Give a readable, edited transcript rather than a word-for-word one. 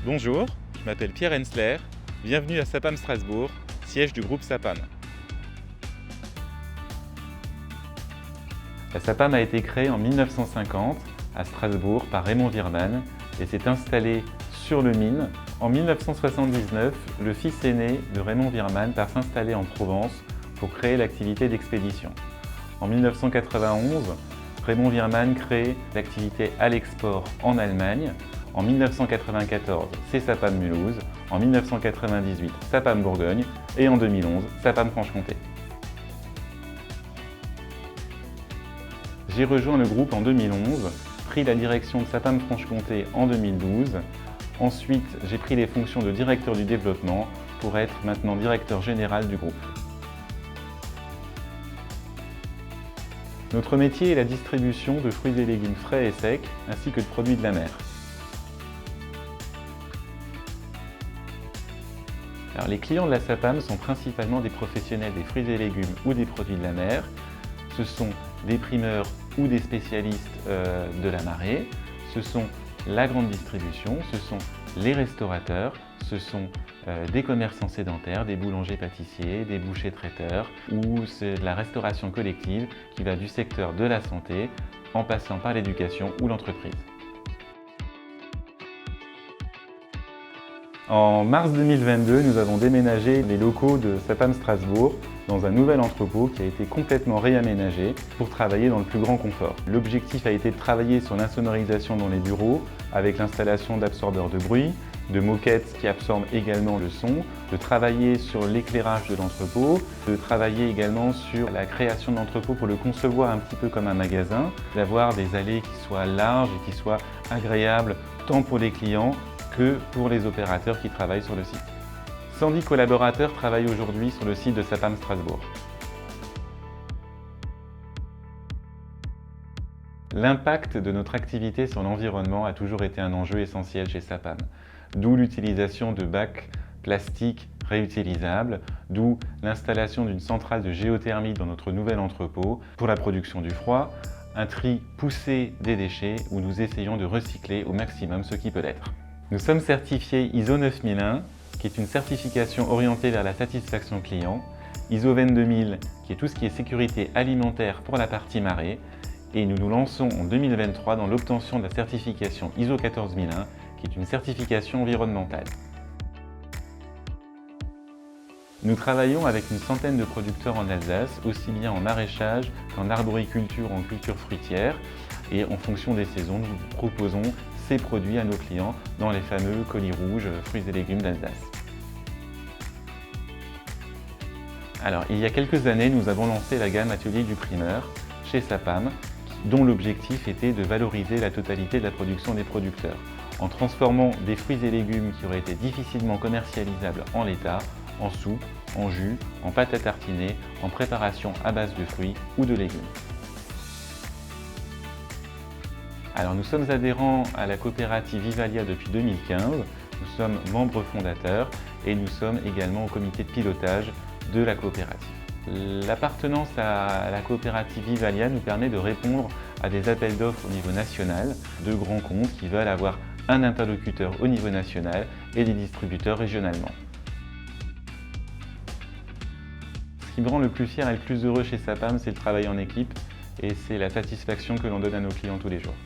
Bonjour, je m'appelle Pierre Hensler, bienvenue à Sapam Strasbourg, siège du groupe Sapam. La Sapam a été créée en 1950 à Strasbourg par Raymond Wirman et s'est installée sur le Min. En 1979, le fils aîné de Raymond Wirman part s'installer en Provence pour créer l'activité d'expédition. En 1991, Raymond Wirman crée l'activité à l'export en Allemagne. En 1994, c'est Sapam Mulhouse. En 1998, Sapam Bourgogne. Et en 2011, Sapam Franche-Comté. J'ai rejoint le groupe en 2011, pris la direction de Sapam Franche-Comté en 2012. Ensuite, j'ai pris les fonctions de directeur du développement pour être maintenant directeur général du groupe. Notre métier est la distribution de fruits et légumes frais et secs, ainsi que de produits de la mer. Alors, les clients de la Sapam sont principalement des professionnels des fruits et légumes ou des produits de la mer. Ce sont des primeurs ou des spécialistes de la marée. Ce sont la grande distribution, ce sont les restaurateurs, ce sont des commerçants sédentaires, des boulangers-pâtissiers, des bouchers-traiteurs, ou c'est la restauration collective qui va du secteur de la santé en passant par l'éducation ou l'entreprise. En mars 2022, nous avons déménagé les locaux de Sapam Strasbourg dans un nouvel entrepôt qui a été complètement réaménagé pour travailler dans le plus grand confort. L'objectif a été de travailler sur l'insonorisation dans les bureaux avec l'installation d'absorbeurs de bruit, de moquettes qui absorbent également le son, de travailler sur l'éclairage de l'entrepôt, de travailler également sur la création de l'entrepôt pour le concevoir un petit peu comme un magasin, d'avoir des allées qui soient larges et qui soient agréables tant pour les clients que pour les opérateurs qui travaillent sur le site. 110 collaborateurs travaillent aujourd'hui sur le site de Sapam Strasbourg. L'impact de notre activité sur l'environnement a toujours été un enjeu essentiel chez Sapam, d'où l'utilisation de bacs plastiques réutilisables, d'où l'installation d'une centrale de géothermie dans notre nouvel entrepôt pour la production du froid, un tri poussé des déchets où nous essayons de recycler au maximum ce qui peut l'être. Nous sommes certifiés ISO 9001, qui est une certification orientée vers la satisfaction client, ISO 22000, qui est tout ce qui est sécurité alimentaire pour la partie marée, et nous nous lançons en 2023 dans l'obtention de la certification ISO 14001, qui est une certification environnementale. Nous travaillons avec une centaine de producteurs en Alsace, aussi bien en maraîchage qu'en arboriculture ou en culture fruitière, et en fonction des saisons, nous proposons ces produits à nos clients dans les fameux colis rouges fruits et légumes d'Alsace. Alors, il y a quelques années, nous avons lancé la gamme Atelier du primeur chez Sapam, dont l'objectif était de valoriser la totalité de la production des producteurs, en transformant des fruits et légumes qui auraient été difficilement commercialisables en l'état, en soupe, en jus, en pâte à tartiner, en préparation à base de fruits ou de légumes. Alors, nous sommes adhérents à la coopérative Vivalia depuis 2015, nous sommes membres fondateurs et nous sommes également au comité de pilotage de la coopérative. L'appartenance à la coopérative Vivalia nous permet de répondre à des appels d'offres au niveau national de grands comptes qui veulent avoir un interlocuteur au niveau national et des distributeurs régionalement. Ce qui me rend le plus fier et le plus heureux chez Sapam, c'est le travail en équipe et c'est la satisfaction que l'on donne à nos clients tous les jours.